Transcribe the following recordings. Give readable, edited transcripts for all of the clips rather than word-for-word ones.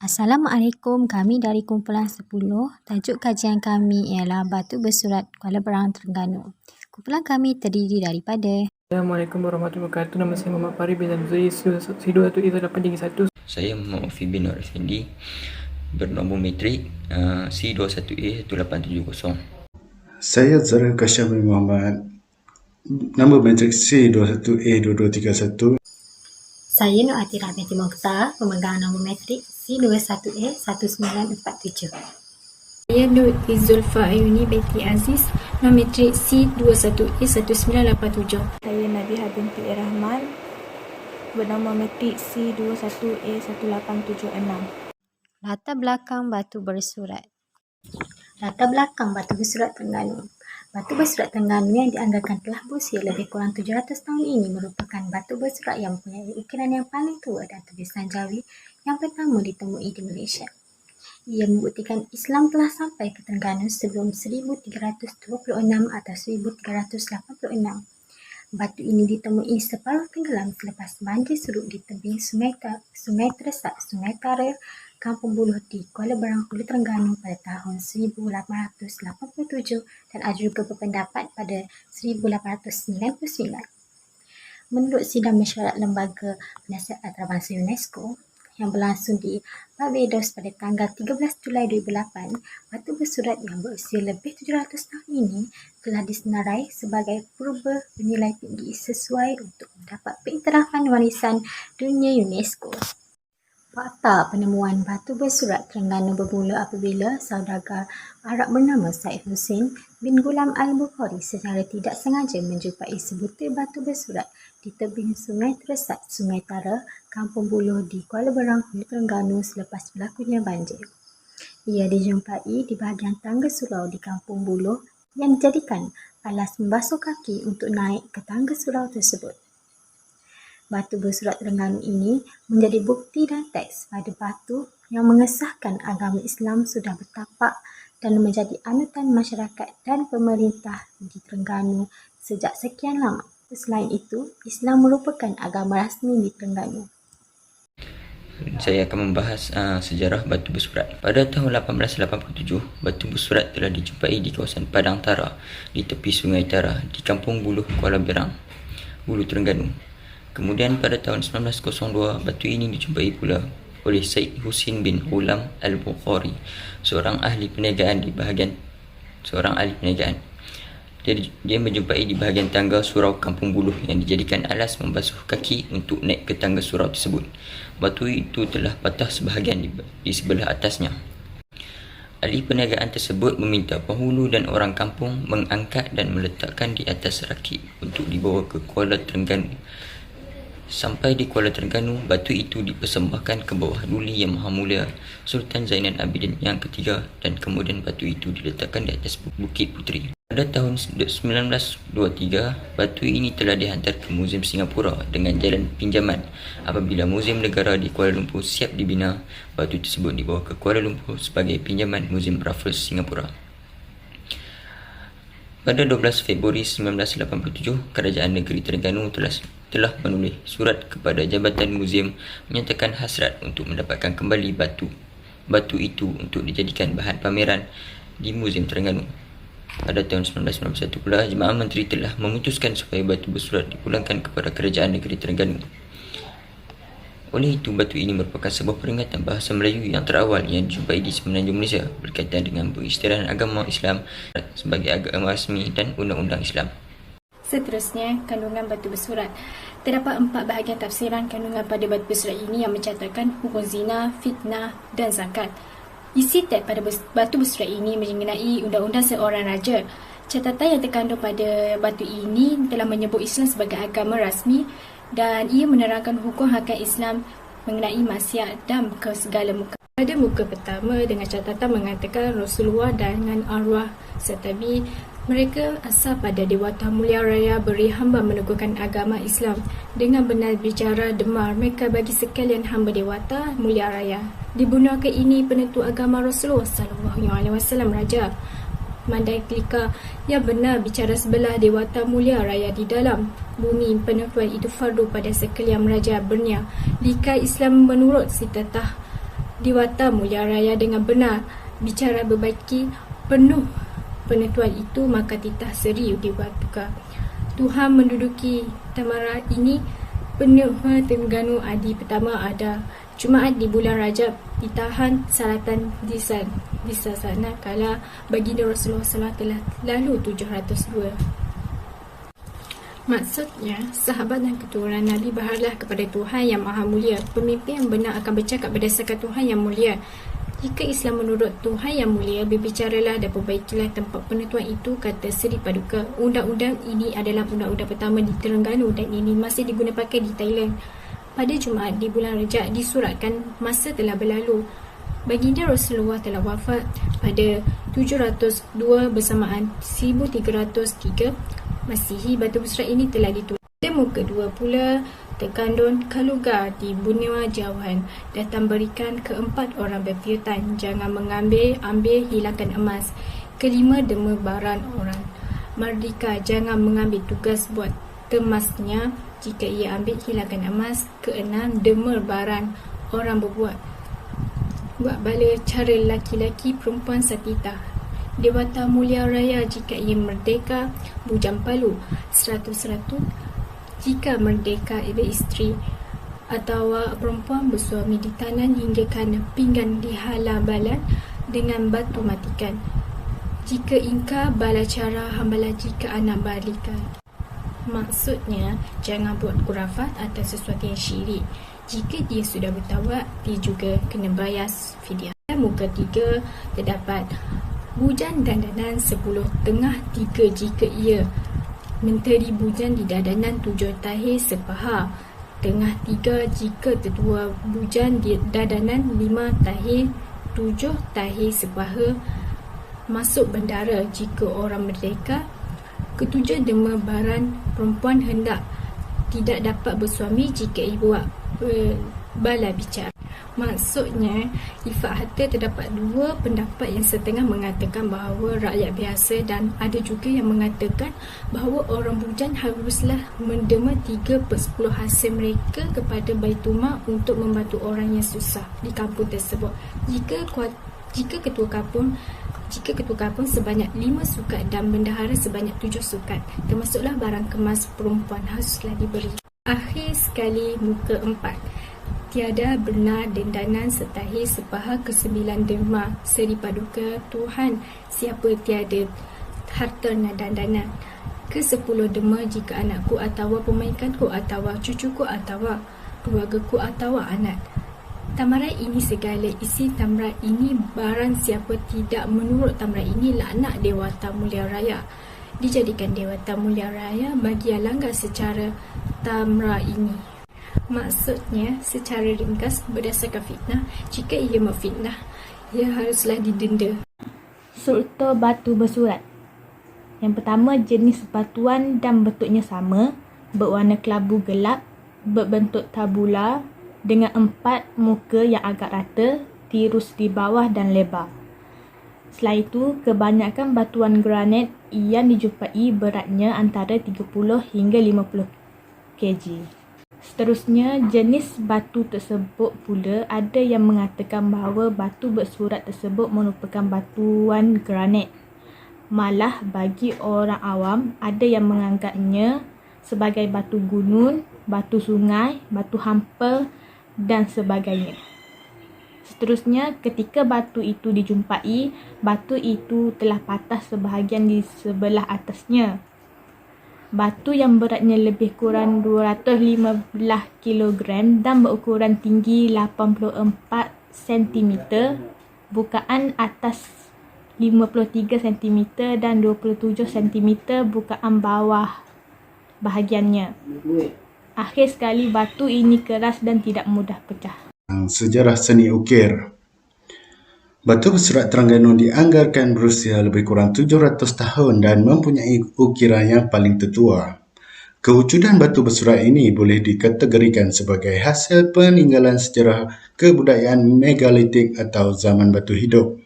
Assalamualaikum, kami dari kumpulan 10. Tajuk kajian kami ialah Batu Bersurat Kuala Berang, Terengganu. Kumpulan kami terdiri daripada Assalamualaikum warahmatullahi wabarakatuh. Nama saya Muhammad Farid bin Zamzuri, C21E831. Saya Muhammad Wafi bin Nur Effendi, bernombor metrik C21A1870. Saya Zara Kasyaf bin Muhammad, nombor metrik C21A2231. saya Nur Atirah binti Mokhtar, pemegang nombor metrik C21A1947. Saya Nur Izzulfa Ayuni binti Aziz, nombor metrik C21A1987. Saya Nabiha binti Rahman, bernombor metrik C21A1876. Latar belakang Batu Bersurat. Latar belakang Batu Bersurat Terengganu. Batu Bersurat Terengganu yang dianggarkan telah berusia lebih kurang 700 tahun ini merupakan batu bersurat yang mempunyai ukiran yang paling tua dan tulisan Jawi yang pertama ditemui di Malaysia. Ia membuktikan Islam telah sampai ke Terengganu sebelum 1326 atau 1386. Batu ini ditemui separuh tenggelam selepas banjir surut di tebing Sungai Teresak, Sungai Tara, Kampung Buluh di Kuala Berang, Hulu Terengganu pada tahun 1887 dan ada juga berpendapat pada 1899. Menurut sidang mesyuarat Lembaga Penasihat Antarabangsa UNESCO yang berlangsung di Barbados pada tanggal 13 Julai 2008, batu bersurat yang berusia lebih 700 tahun ini telah disenarai sebagai purba bernilai tinggi sesuai untuk mendapat pengiktirafan warisan dunia UNESCO. Fakta penemuan batu bersurat Terengganu bermula apabila saudagar Arab bernama Said Hussein bin Ghulam Al-Bukhari secara tidak sengaja menjumpai sebutir batu bersurat di tebing Sungai Teresak, Sungai Tara, Kampung Buluh di Kuala Berang, Hulu Terengganu selepas berlakunya banjir. Ia dijumpai di bahagian tangga surau di Kampung Buluh yang dijadikan alas membasuh kaki untuk naik ke tangga surau tersebut. Batu bersurat Terengganu ini menjadi bukti dan teks pada batu yang mengesahkan agama Islam sudah bertapak dan menjadi anutan masyarakat dan pemerintah di Terengganu sejak sekian lama. Selain itu, Islam merupakan agama rasmi di Terengganu. Saya akan membahas sejarah batu bersurat. Pada tahun 1887, batu bersurat telah dijumpai di kawasan Padang Tara di tepi Sungai Tara di Kampung Buluh, Kuala Berang, Hulu Terengganu. Kemudian pada tahun 1902, batu ini dijumpai pula oleh Said Hussein bin Ghulam Al-Bukhari, seorang ahli perniagaan. Dia menjumpai di bahagian tangga surau Kampung Buluh yang dijadikan alas membasuh kaki untuk naik ke tangga surau tersebut. Batu itu telah patah sebahagian di sebelah atasnya. Ahli perniagaan tersebut meminta penghulu dan orang kampung mengangkat dan meletakkan di atas rakit untuk dibawa ke Kuala Terengganu. Sampai di Kuala Terengganu, batu itu dipersembahkan ke bawah Duli Yang Maha Mulia Sultan Zainal Abidin yang ketiga dan kemudian batu itu diletakkan di atas Bukit Puteri. Pada tahun 1923, batu ini telah dihantar ke Muzium Singapura dengan jalan pinjaman. Apabila Muzium Negara di Kuala Lumpur siap dibina, batu tersebut dibawa ke Kuala Lumpur sebagai pinjaman Muzium Raffles Singapura. Pada 12 Februari 1987, Kerajaan Negeri Terengganu telah menulis surat kepada Jabatan Muzium menyatakan hasrat untuk mendapatkan kembali batu itu untuk dijadikan bahan pameran di Muzium Terengganu. Pada tahun 1991 pula, Jemaah Menteri telah memutuskan supaya batu bersurat dipulangkan kepada Kerajaan Negeri Terengganu. Oleh itu, batu ini merupakan sebuah peringatan bahasa Melayu yang terawal yang dijumpai di semenanjung Malaysia berkaitan dengan peristilahan agama Islam sebagai agama rasmi dan undang-undang Islam. Seterusnya, kandungan batu bersurat. Terdapat 4 bahagian tafsiran kandungan pada batu bersurat ini yang mencatatkan hukum zina, fitnah dan zakat. Isi teks pada batu bersurat ini mengenai undang-undang seorang raja. Catatan yang terkandung pada batu ini telah menyebut Islam sebagai agama rasmi dan ia menerangkan hukum hakikat Islam mengenai maksiat dan ke segala muka. Pada muka pertama dengan catatan mengatakan Rasulullah dengan arwah sertabi mereka asal pada Dewata Mulia Raya beri hamba meneguhkan agama Islam. Dengan benar bicara demar mereka bagi sekalian hamba Dewata Mulia Raya. Dibunuhkan ini penentu agama Rasulullah SAW Raja Mandalika yang benar bicara sebelah Dewata Mulia Raya di dalam bumi. Penentuan itu fardu pada sekalian raja Bernia. Jika Islam menurut si tetah Dewata Mulia Raya dengan benar bicara berbaiki penuh penentuan itu, maka titah seri diwatuka. Tuhan menduduki tamara ini penuh Terengganu Adi pertama ada Jumaat di bulan Rajab ditahan salatan di sana kala baginda Rasulullah SAW telah lalu 702. Maksudnya, sahabat dan keturunan Nabi berharaplah kepada Tuhan yang Maha Mulia. Pemimpin yang benar akan bercakap berdasarkan Tuhan yang mulia. Jika Islam menurut Tuhan yang mulia, berbicaralah dan perbaikilah tempat penentuan itu, kata Seri Paduka. Undang-undang ini adalah undang-undang pertama di Terengganu dan ini masih digunakan pakai di Thailand. Pada Jumaat di bulan Rajab disuratkan masa telah berlalu. Baginda Rasulullah telah wafat pada 702 bersamaan 1303 Masihi. Batu bersurat ini telah ditulis. Pada muka dua pula terkandung kaluga di benua jauhan, datang berikan keempat orang berpiutan, jangan ambil hilangkan emas. Kelima, dema baran orang merdeka, jangan mengambil tugas buat temasnya jika ia ambil hilangkan emas. Keenam, dema baran orang buat bala cara laki-laki perempuan satita. Dewata Mulia Raya jika ia merdeka bujang palu 100 jika merdeka beristeri atau perempuan bersuami ditanan hingga kana pinggan dihala balan dengan batu matikan. Jika ingkar bala cara hambalah jika anak balika. Maksudnya jangan buat kurafat atau sesuatu yang syirik. Jika dia sudah bertaubat, dia juga kena bayar fidyah. Muka 3 terdapat bujan dandanan 10.3 jika ia menteri bujan di dandanan 7 tahir sepaha. Tengah 3 jika tertua bujan di dandanan 5 tahir 7 tahir sepaha. Masuk bendara jika orang merdeka. Ketujuh, dema baran perempuan hendak tidak dapat bersuami jika ibu bala bicara. Maksudnya, ifak harta terdapat dua pendapat yang setengah mengatakan bahawa rakyat biasa dan ada juga yang mengatakan bahawa orang bujan haruslah mendema 3/10 hasil mereka kepada Baitulmal untuk membantu orang yang susah di kampung tersebut. Jika ketua kampung sebanyak 5 sukat dan bendahara sebanyak 7 sukat, termasuklah barang kemas perempuan haruslah diberi. Akhir sekali, muka 4. Tiada benar dendanan setahir sepaha ke-9 derma. Seri Paduka Tuhan, siapa tiada harta dan dandanan. Ke-10 derma jika anakku atau pemaikanku atau cucuku atau keluargaku atau anak. Tamaran ini segala isi tamaran ini barang siapa tidak menurut tamaran ini laknat Dewata Mulia Raya. Dijadikan Dewata Mulia Raya bagi yang langgar secara tamaran ini. Maksudnya secara ringkas berdasarkan fitnah, jika ia memfitnah ia haruslah didenda. Sulta batu bersurat. Yang pertama, jenis batuan dan bentuknya sama, berwarna kelabu gelap, berbentuk tabula dengan 4 muka yang agak rata, tirus di bawah dan lebar. Selain itu, kebanyakan batuan granit yang dijumpai beratnya antara 30 hingga 50 kg. Seterusnya, jenis batu tersebut pula ada yang mengatakan bahawa batu bersurat tersebut merupakan batuan granit. Malah bagi orang awam, ada yang menganggapnya sebagai batu gunung, batu sungai, batu hampa dan sebagainya. Seterusnya, ketika batu itu dijumpai, batu itu telah patah sebahagian di sebelah atasnya. Batu yang beratnya lebih kurang 215 kg dan berukuran tinggi 84 cm, bukaan atas 53 cm dan 27 cm bukaan bawah bahagiannya. Akhir sekali, batu ini keras dan tidak mudah pecah. Sejarah seni ukir. Batu bersurat Terengganu dianggarkan berusia lebih kurang 700 tahun dan mempunyai ukiran yang paling tertua. Kewujudan batu bersurat ini boleh dikategorikan sebagai hasil peninggalan sejarah kebudayaan megalitik atau zaman batu hidup.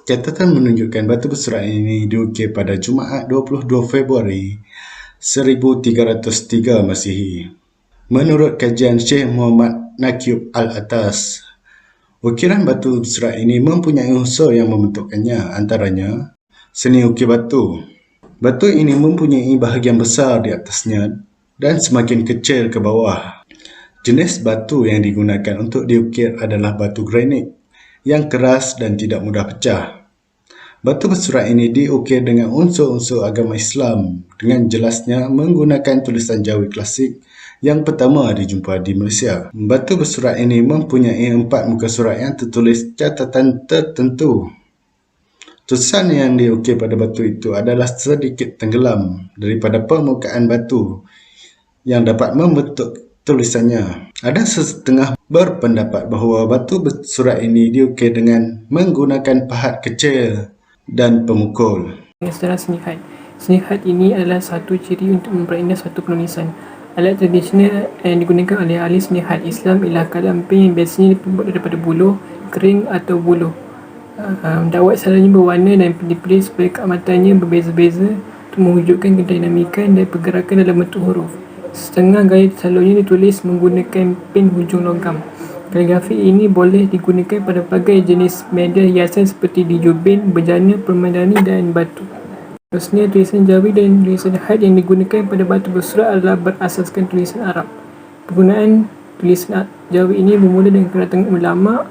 Catatan menunjukkan batu bersurat ini diukir pada Jumaat 22 Februari 1303 Masihi. Menurut kajian Syekh Muhammad Naqib Al-Atas, Ukiran batu bersurat ini mempunyai unsur yang membentukkannya, antaranya seni ukir batu. Batu ini mempunyai bahagian besar di atasnya dan semakin kecil ke bawah. Jenis batu yang digunakan untuk diukir adalah batu granit yang keras dan tidak mudah pecah. Batu bersurat ini diukir dengan unsur-unsur agama Islam dengan jelasnya menggunakan tulisan Jawi klasik yang pertama dijumpa di Malaysia. Batu bersurat ini mempunyai 4 muka surat yang tertulis catatan tertentu. Tulisan yang diukir pada batu itu adalah sedikit tenggelam daripada permukaan batu yang dapat membentuk tulisannya. Ada setengah berpendapat bahawa batu bersurat ini diukir dengan menggunakan pahat kecil dan pemukul. Sejarah seni khat. Seni khat ini adalah satu ciri untuk memperindah suatu penulisan. Alat tradisional yang digunakan oleh ahli seni khat Islam ialah kalam pen yang biasanya dibuat daripada buluh, kering atau buluh. Dawat selalunya berwarna dan dipilih supaya keamatannya berbeza-beza untuk mewujudkan kedinamikan dan pergerakan dalam bentuk huruf. Setengah gaya selalunya ditulis menggunakan pen hujung logam. Kaligrafi ini boleh digunakan pada pelbagai jenis media hiasan seperti di jubin, bejana, permadani dan batu. Terusnya, tulisan Jawi dan tulisan khat yang digunakan pada batu bersurat adalah berasaskan tulisan Arab. Penggunaan tulisan Jawi ini bermula dengan kedatangan ulama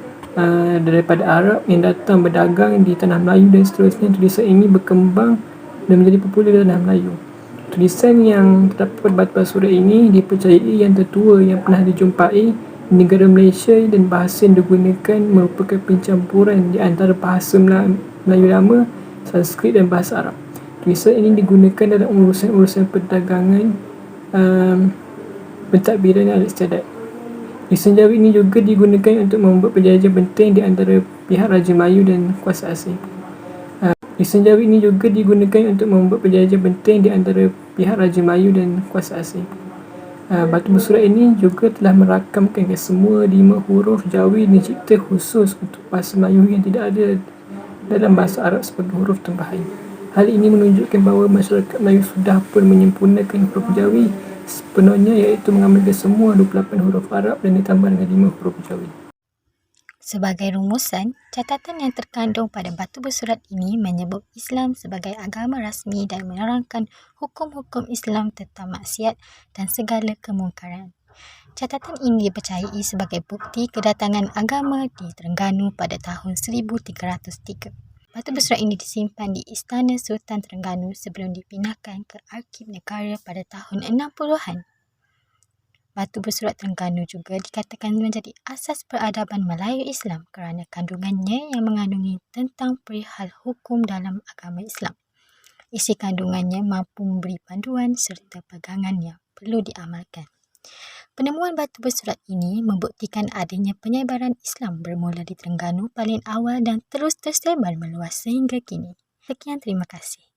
daripada Arab yang datang berdagang di tanah Melayu dan seterusnya tulisan ini berkembang dan menjadi popular di tanah Melayu. Tulisan yang terdapat pada batu bersurat ini dipercayai yang tertua yang pernah dijumpai di negara Malaysia dan bahasa yang digunakan merupakan pencampuran di antara bahasa Melayu lama, Sanskrit dan bahasa Arab. Tulisan ini digunakan dalam urusan-urusan perdagangan, pentadbiran dan alat istiadat. Tulisan Jawi ini juga digunakan untuk membuat perjanjian penting di antara pihak Raja Melayu dan kuasa asing. Tulisan Jawi ini juga digunakan untuk membuat perjanjian penting di antara pihak Raja Melayu dan kuasa asing. Batu bersurat ini juga telah merakamkan kesemua 5 huruf Jawi dicipta khusus untuk bahasa Melayu yang tidak ada dalam bahasa Arab sebagai huruf tambahan. Hal ini menunjukkan bahawa masyarakat Melayu sudah pun menyempurnakan huruf Jawi sepenuhnya, iaitu mengamalkan semua 28 huruf Arab dan ditambah dengan 5 huruf Jawi. Sebagai rumusan, catatan yang terkandung pada batu bersurat ini menyebut Islam sebagai agama rasmi dan menerangkan hukum-hukum Islam tentang maksiat dan segala kemungkaran. Catatan ini dipercayai sebagai bukti kedatangan agama di Terengganu pada tahun 1303. Batu bersurat ini disimpan di Istana Sultan Terengganu sebelum dipindahkan ke Arsip Negara pada tahun 60-an. Batu bersurat Terengganu juga dikatakan menjadi asas peradaban Melayu Islam kerana kandungannya yang mengandungi tentang perihal hukum dalam agama Islam. Isi kandungannya mampu memberi panduan serta pegangan yang perlu diamalkan. Penemuan batu bersurat ini membuktikan adanya penyebaran Islam bermula di Terengganu paling awal dan terus tersebar meluas sehingga kini. Sekian, terima kasih.